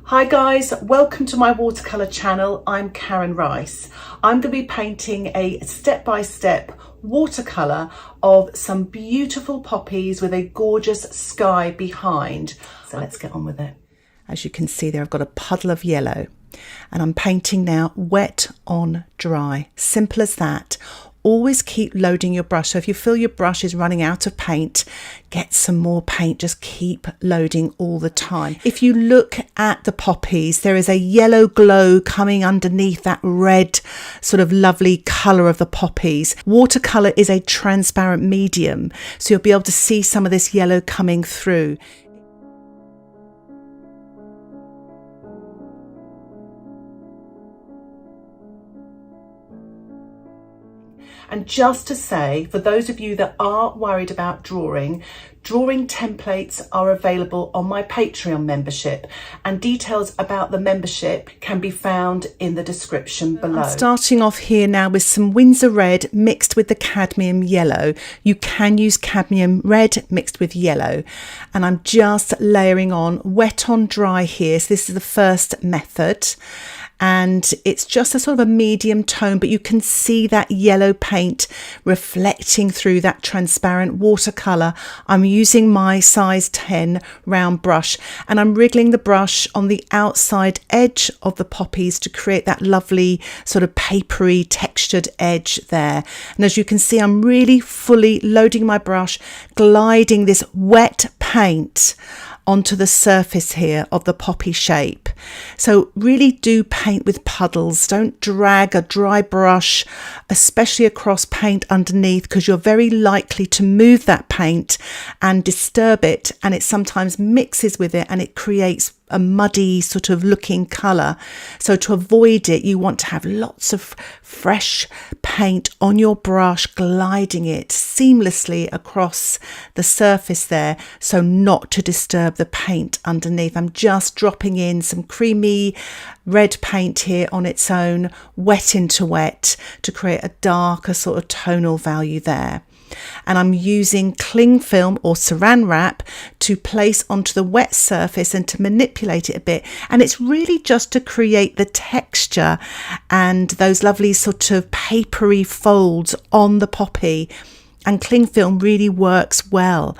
Hi guys, welcome to my watercolour channel. I'm Karen Rice. I'm going to be painting a step-by-step watercolour of some beautiful poppies with a gorgeous sky behind. So let's get on with it. As you can see there, I've got a puddle of yellow and I'm painting now wet on dry. Simple as that. Always keep loading your brush. So if you feel your brush is running out of paint, get some more paint. Just keep loading all the time. If you look at the poppies, there is a yellow glow coming underneath that red sort of lovely colour of the poppies. Watercolour is a transparent medium, so you'll be able to see some of this yellow coming through. And just to say, for those of you that are worried about drawing templates are available on my Patreon membership, and details about the membership can be found in the description below. I'm starting off here now with some Winsor Red mixed with the cadmium yellow. You can use cadmium red mixed with yellow. And I'm just layering on wet on dry here. So this is the first method. And it's just a sort of a medium tone, but you can see that yellow paint reflecting through that transparent watercolour. I'm using my size 10 round brush and I'm wriggling the brush on the outside edge of the poppies to create that lovely sort of papery textured edge there. And as you can see, I'm really fully loading my brush, gliding this wet paint onto the surface here of the poppy shape. So really do paint with puddles. Don't drag a dry brush, especially across paint underneath, because you're very likely to move that paint and disturb it, and it sometimes mixes with it and it creates a muddy sort of looking colour. So to avoid it, you want to have lots of fresh paint on your brush, gliding it seamlessly across the surface there, so not to disturb the paint underneath. I'm just dropping in some creamy red paint here on its own, wet into wet, to create a darker sort of tonal value there. And I'm using cling film or saran wrap to place onto the wet surface and to manipulate it a bit, and it's really just to create the texture and those lovely sort of papery folds on the poppy. And cling film really works well,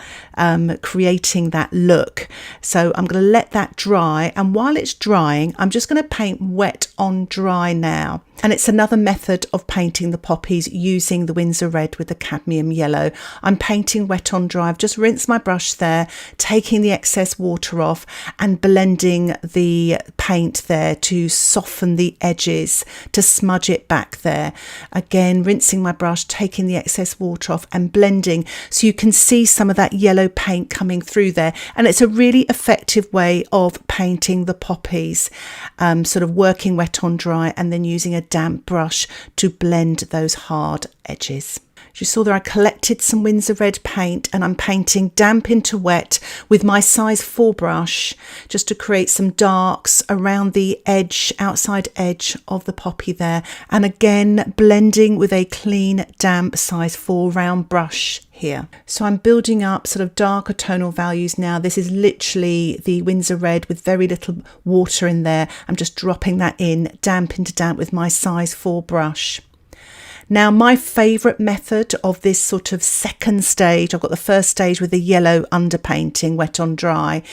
creating that look. So I'm going to let that dry, and while it's drying, I'm just going to paint wet on dry now. And it's another method of painting the poppies using the Winsor Red with the cadmium yellow. I'm painting wet on dry. I've just rinsed my brush there, taking the excess water off and blending the paint there to soften the edges, to smudge it back there. Again, rinsing my brush, taking the excess water off and blending, so you can see some of that yellow paint coming through there. And it's a really effective way of painting the poppies, sort of working wet on dry and then using a damp brush to blend those hard edges. As you saw there, I collected some Winsor Red paint and I'm painting damp into wet with my size 4 brush, just to create some darks around the edge, outside edge of the poppy there. And again, blending with a clean, damp size 4 round brush here. So I'm building up sort of darker tonal values now. This is literally the Winsor Red with very little water in there. I'm just dropping that in, damp into damp with my size 4 brush. Now, my favourite method of this sort of second stage, I've got the first stage with the yellow underpainting, wet on dry,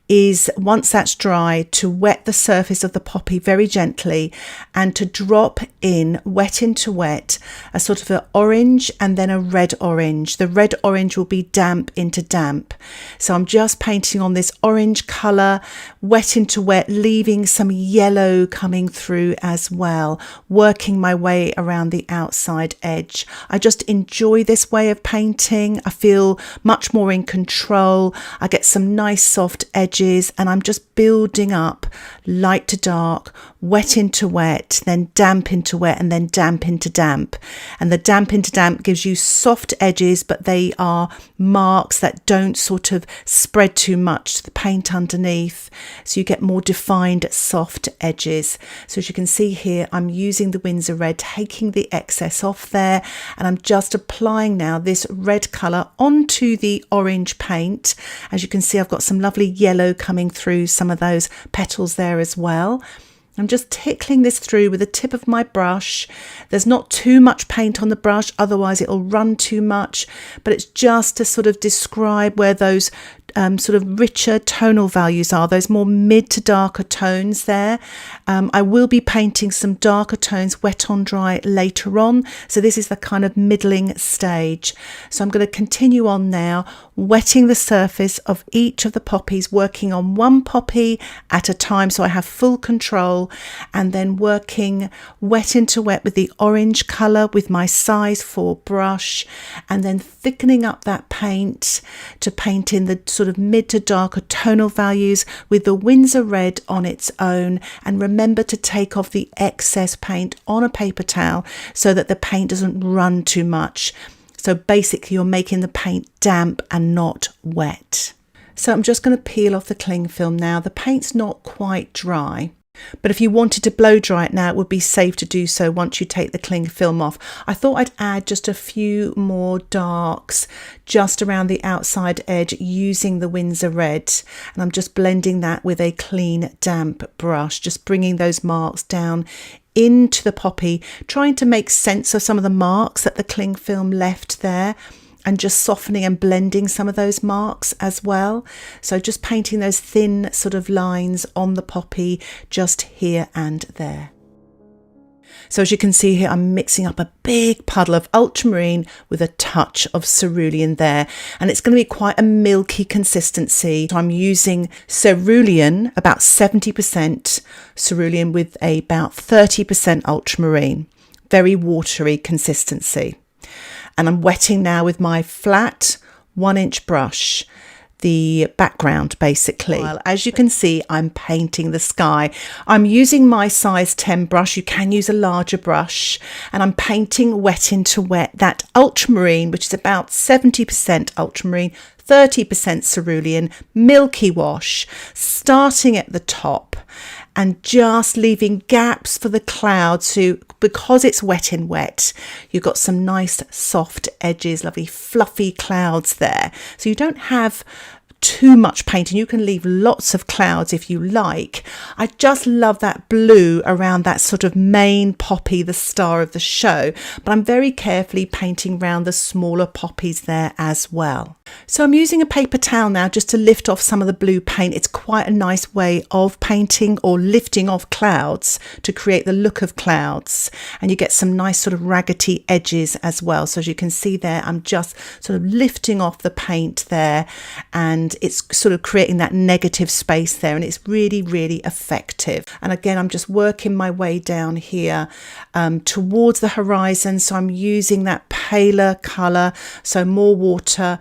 is once that's dry, to wet the surface of the poppy very gently and to drop in, wet into wet, a sort of an orange and then a red orange. The red orange will be damp into damp. So I'm just painting on this orange colour, wet into wet, leaving some yellow coming through as well, working my way around the outside edge. I just enjoy this way of painting. I feel much more in control. I get some nice soft edges, and I'm just building up light to dark, wet into wet, then damp into wet, and then damp into damp. And the damp into damp gives you soft edges, but they are marks that don't sort of spread too much to the paint underneath, so you get more defined soft edges. So as you can see here, I'm using the Winsor Red, taking the excess off there, and I'm just applying now this red colour onto the orange paint. As you can see, I've got some lovely yellow yellow coming through some of those petals there as well. I'm just tickling this through with the tip of my brush. There's not too much paint on the brush, otherwise it'll run too much, but it's just to sort of describe where those sort of richer tonal values are, those more mid to darker tones there. I will be painting some darker tones wet on dry later on, so this is the kind of middling stage. So I'm going to continue on now, wetting the surface of each of the poppies, working on one poppy at a time so I have full control, and then working wet into wet with the orange colour with my size 4 brush, and then thickening up that paint to paint in the sort of mid to darker tonal values with the Winsor Red on its own. And remember to take off the excess paint on a paper towel so that the paint doesn't run too much. So basically you're making the paint damp and not wet. So I'm just going to peel off the cling film now. The paint's not quite dry, but if you wanted to blow dry it now, it would be safe to do so once you take the cling film off. I thought I'd add just a few more darks just around the outside edge using the Winsor Red, and I'm just blending that with a clean damp brush, just bringing those marks down into the poppy, trying to make sense of some of the marks that the cling film left there, and just softening and blending some of those marks as well. So just painting those thin sort of lines on the poppy just here and there. So as you can see here, I'm mixing up a big puddle of ultramarine with a touch of cerulean there, and it's going to be quite a milky consistency. So I'm using cerulean, about 70% cerulean with about 30% ultramarine, very watery consistency. And I'm wetting now with my flat 1-inch brush the background basically. Well, as you can see, I'm painting the sky. I'm using my size 10 brush. You can use a larger brush, and I'm painting wet into wet that ultramarine, which is about 70% ultramarine, 30% cerulean, milky wash, starting at the top and just leaving gaps for the clouds. So because it's wet in wet, you've got some nice soft edges, lovely fluffy clouds there. So you don't have too much paint, and you can leave lots of clouds if you like. I just love that blue around that sort of main poppy, the star of the show, but I'm very carefully painting around the smaller poppies there as well. So I'm using a paper towel now just to lift off some of the blue paint. It's quite a nice way of painting or lifting off clouds to create the look of clouds, and you get some nice sort of raggedy edges as well. So as you can see there, I'm just sort of lifting off the paint there, and it's sort of creating that negative space there, and it's really, really effective. And again, I'm just working my way down here towards the horizon. So I'm using that paler colour, so more water.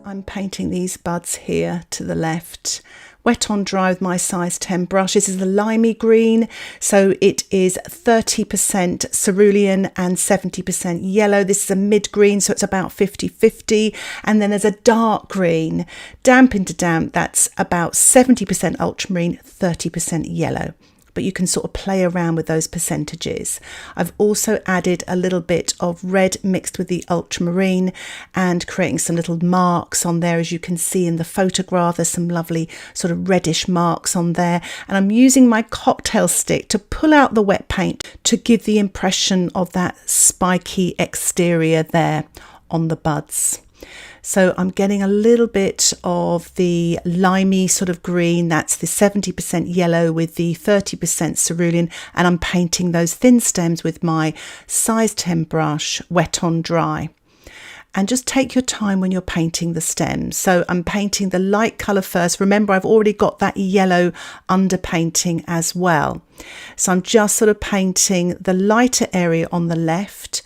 I'm painting these buds here to the left, wet on dry with my size 10 brush. This is the limey green, so it is 30% cerulean and 70% yellow. This is a mid green, so it's about 50-50. And then there's a dark green, damp into damp, that's about 70% ultramarine, 30% yellow. But you can sort of play around with those percentages. I've also added a little bit of red mixed with the ultramarine and creating some little marks on there. As you can see in the photograph, there's some lovely sort of reddish marks on there. And I'm using my cocktail stick to pull out the wet paint to give the impression of that spiky exterior there on the buds. So I'm getting a little bit of the limey sort of green, that's the 70% yellow with the 30% cerulean, and I'm painting those thin stems with my size 10 brush, wet on dry. And just take your time when you're painting the stems. So I'm painting the light colour first. Remember, I've already got that yellow underpainting as well. So I'm just sort of painting the lighter area on the left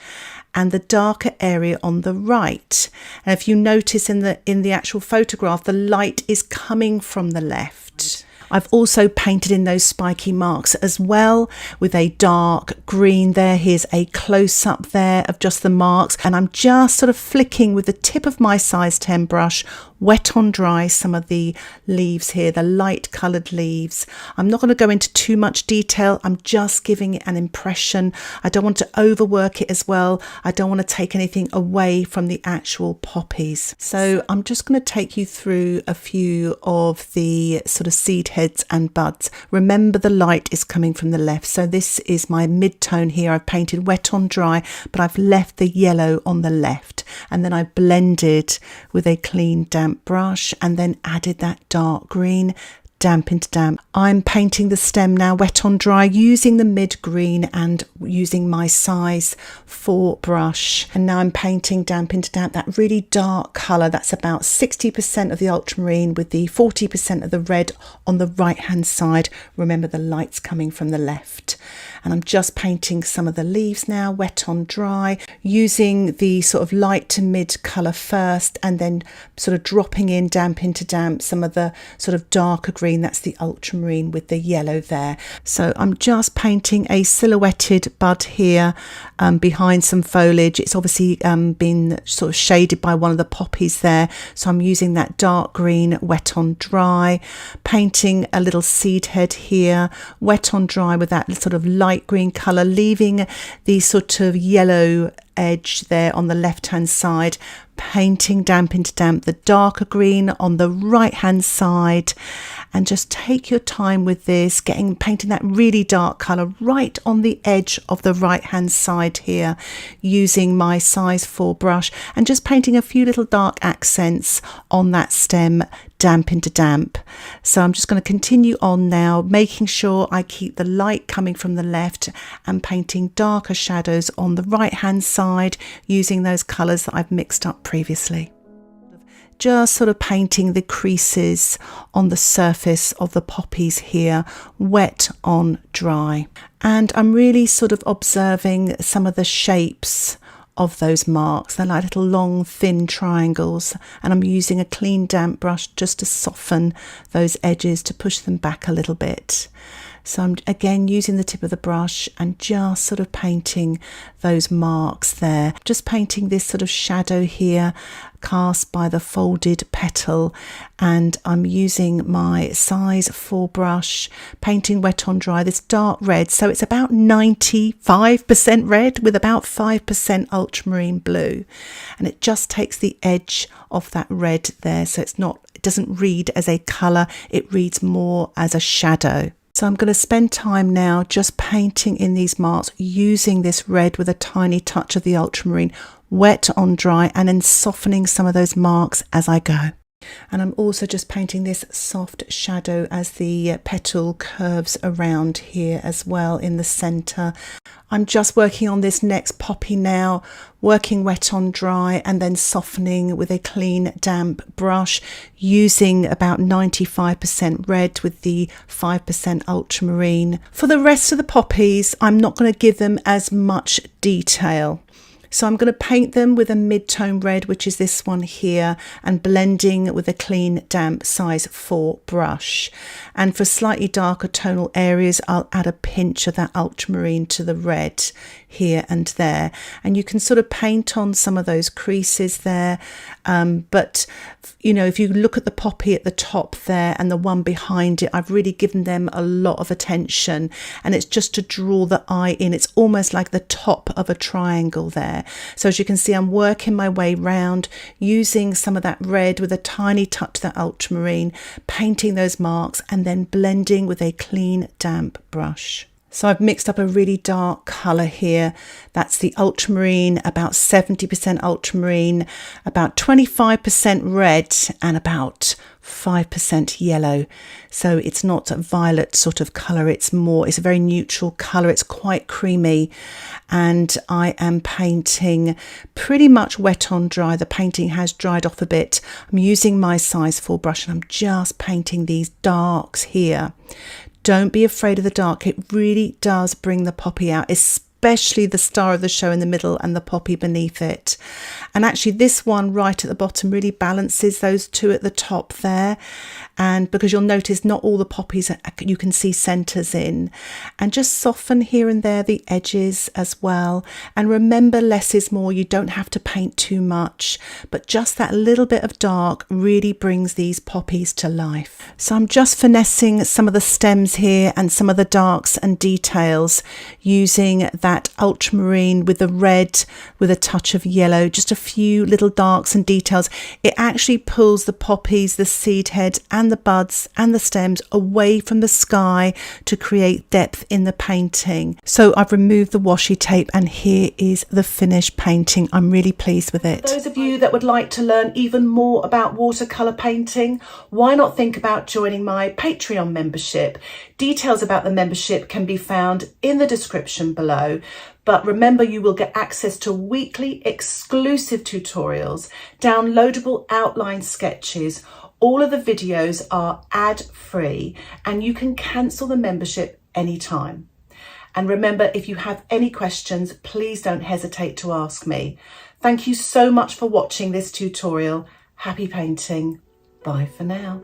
and the darker area on the right. And if you notice in the actual photograph, the light is coming from the left. I've also painted in those spiky marks as well with a dark green there. Here's a close-up there of just the marks, and I'm just sort of flicking with the tip of my size 10 brush, wet on dry, some of the leaves here, the light coloured leaves. I'm not going to go into too much detail. I'm just giving it an impression. I don't want to overwork it as well. I don't want to take anything away from the actual poppies. So I'm just going to take you through a few of the sort of seed heads and buds. Remember, the light is coming from the left. So this is my mid-tone here. I've painted wet on dry, but I've left the yellow on the left. And then I blended with a clean damp brush and then added that dark green, damp into damp. I'm painting the stem now wet on dry using the mid green and using my size 4 brush. And now I'm painting damp into damp, that really dark colour. That's about 60% of the ultramarine with the 40% of the red on the right hand side. Remember, the light's coming from the left. And I'm just painting some of the leaves now wet on dry, using the sort of light to mid colour first and then sort of dropping in damp into damp some of the sort of darker green. That's the ultramarine with the yellow there. So I'm just painting a silhouetted bud here behind some foliage. It's obviously been sort of shaded by one of the poppies there. So I'm using that dark green wet on dry, painting a little seed head here wet on dry with that sort of light green colour, leaving the sort of yellow edge there on the left hand side, painting damp into damp the darker green on the right hand side. And just take your time with this, painting that really dark colour right on the edge of the right hand side here, using my size 4 brush and just painting a few little dark accents on that stem, damp into damp. So I'm just going to continue on now, making sure I keep the light coming from the left and painting darker shadows on the right hand side using those colours that I've mixed up previously. Just sort of painting the creases on the surface of the poppies here, wet on dry. And I'm really sort of observing some of the shapes of those marks. They're like little long thin triangles, and I'm using a clean damp brush just to soften those edges, to push them back a little bit. So I'm again using the tip of the brush and just sort of painting those marks there. Just painting this sort of shadow here cast by the folded petal, and I'm using my size 4 brush, painting wet on dry, this dark red. So it's about 95% red with about 5% ultramarine blue, and it just takes the edge of that red there. So it doesn't read as a colour, it reads more as a shadow. So I'm going to spend time now just painting in these marks using this red with a tiny touch of the ultramarine, wet on dry, and then softening some of those marks as I go. And I'm also just painting this soft shadow as the petal curves around here as well in the centre. I'm just working on this next poppy now, working wet on dry and then softening with a clean damp brush, using about 95% red with the 5% ultramarine. For the rest of the poppies, I'm not going to give them as much detail. So I'm going to paint them with a mid-tone red, which is this one here, and blending with a clean damp size 4 brush. And for slightly darker tonal areas, I'll add a pinch of that ultramarine to the red here and there. And you can sort of paint on some of those creases there. But, you know, if you look at the poppy at the top there and the one behind it, I've really given them a lot of attention. And it's just to draw the eye in. It's almost like the top of a triangle there. So as you can see, I'm working my way round, using some of that red with a tiny touch of that ultramarine, painting those marks and then blending with a clean damp brush. So I've mixed up a really dark colour here. That's the ultramarine, about 70% ultramarine, about 25% red and about 5% yellow. So it's not a violet sort of colour, it's a very neutral colour. It's quite creamy, and I am painting pretty much wet on dry. The painting has dried off a bit. I'm using my size 4 brush and I'm just painting these darks here. Don't be afraid of the dark. It really does bring the poppy out, especially especially the star of the show in the middle and the poppy beneath it. And actually this one right at the bottom really balances those two at the top there. And because you'll notice not all the poppies you can see centres in, and just soften here and there the edges as well. And remember, less is more. You don't have to paint too much, but just that little bit of dark really brings these poppies to life. So I'm just finessing some of the stems here and some of the darks and details using that ultramarine with the red with a touch of yellow, just a few little darks and details. It actually pulls the poppies, the seed head and the buds and the stems away from the sky to create depth in the painting. So I've removed the washi tape and here is the finished painting. I'm really pleased with it. For those of you that would like to learn even more about watercolour painting, why not think about joining my Patreon membership? Details about the membership can be found in the description below. But remember, you will get access to weekly exclusive tutorials, downloadable outline sketches. All of the videos are ad-free and you can cancel the membership anytime. And remember, if you have any questions, please don't hesitate to ask me. Thank you so much for watching this tutorial. Happy painting. Bye for now.